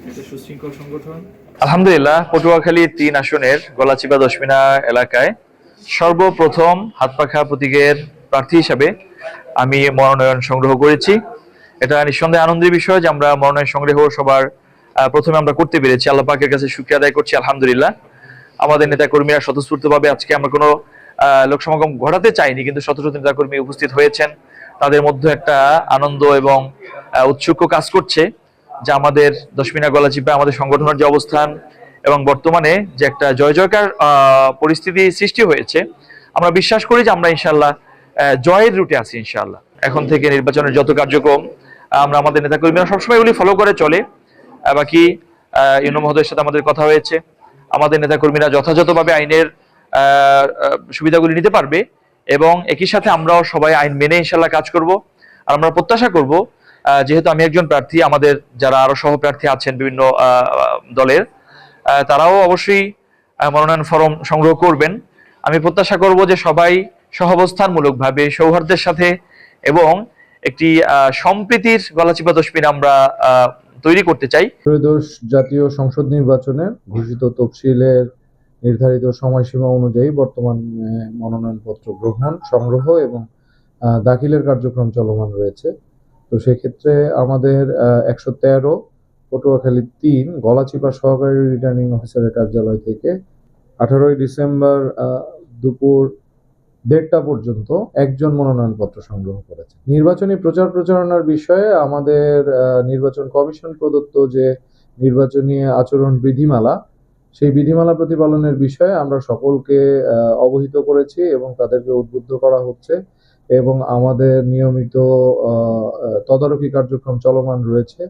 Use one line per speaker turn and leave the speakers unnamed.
একটা সুশৃঙ্খল সংগঠন।
আলহামদুলিল্লাহ, পটুয়াখালী ৩ আসনের গলাচিপা দশমিনা এলাকায় সর্বপ্রথম হাতপাখা প্রতীকের প্রার্থী হিসাবে আমি মনোনয়ন সংগ্রহ করেছি। এটা নিঃসন্দেহে আনন্দের বিষয় যে আমরা মনোনয়ন সংগ্রহ সবার প্রথমে আমরা করতে পেরেছি। আল্লাহ পাকের কাছে শুকরিয়া আদায় করছি, আলহামদুলিল্লাহ। আমাদের নেতা কর্মীরা স্বতঃস্ফূর্তভাবে, আজকে আমরা কোনো লোক সমাগম ঘটাতে চাইনি, কিন্তু শত শত নেতা কর্মী উপস্থিত হয়েছেন। তাদের মধ্যে একটা আনন্দ এবং উৎসুক কাজ করছে যে আমাদের দশমিনা গলাচিপা আমাদের সংগঠনের যে অবস্থান এবং বর্তমানে যে একটা জয় জয়কার পরিস্থিতি সৃষ্টি হয়েছে, আমরা বিশ্বাস করি যে আমরা ইনশাল্লাহ জয়ের রুটে আছি ইনশাল্লাহ। এখন থেকে নির্বাচনের যত কার্যক্রম আমরা আমাদের নেতাকর্মীরা সবসময় এগুলি ফলো করে চলে। বাকি ইউনো মহোদয়ের সাথে আমাদের কথা হয়েছে, আমাদের নেতাকর্মীরা যথাযথভাবে আইনের সুবিধাগুলি নিতে পারবে এবং একই সাথে আমরাও সবাই আইন মেনে ইনশাল্লাহ কাজ করব। আর আমরা প্রত্যাশা করব, যেহেতু আমি একজন প্রার্থী, আমাদের যারা আরো সহপ্রার্থী আছেন বিভিন্ন দলের, তারাও অবশ্যই মনোনয়ন ফরম সংগ্রহ করবেন। আমি প্রত্যাশা করব যে সবাই সহাবস্থানমূলকভাবে সৌহার্দ্যের সাথে এবং একটি সম্প্রীতির গলাচিপা দশমিনা আমরা তৈরি করতে চাই।
ত্রয়োদশ জাতীয় সংসদ নির্বাচনের ঘোষিত তফসিলের নির্ধারিত সময়সীমা অনুযায়ী বর্তমান মনোনয়নপত্র গ্রহণ, সংগ্রহ এবং দাখিলের কার্যক্রম চলমান রয়েছে। তো সেক্ষেত্রে আমাদের ১১৩ পটুয়াখালী ৩ গলাচিপা সহকারী রিটার্নিং অফিসারের কার্যালয় থেকে 18ই ডিসেম্বর দুপুর ১:৩০ পর্যন্ত একজন মনোনয়নপত্র সংগ্রহ করেছে। নির্বাচনী প্রচার প্রচারণার বিষয়ে আমাদের নির্বাচন কমিশন প্রদত্ত যে নির্বাচনী আচরণ বিধিমালা, সেই বিধিমালা প্রতিপালনের বিষয়ে আমরা সকলকে অবহিত করেছি এবং তাদেরকে উদ্বুদ্ধ করা হচ্ছে এবং আমাদের নিয়মিত তদারকি কার্যক্রম চলমান রয়েছে।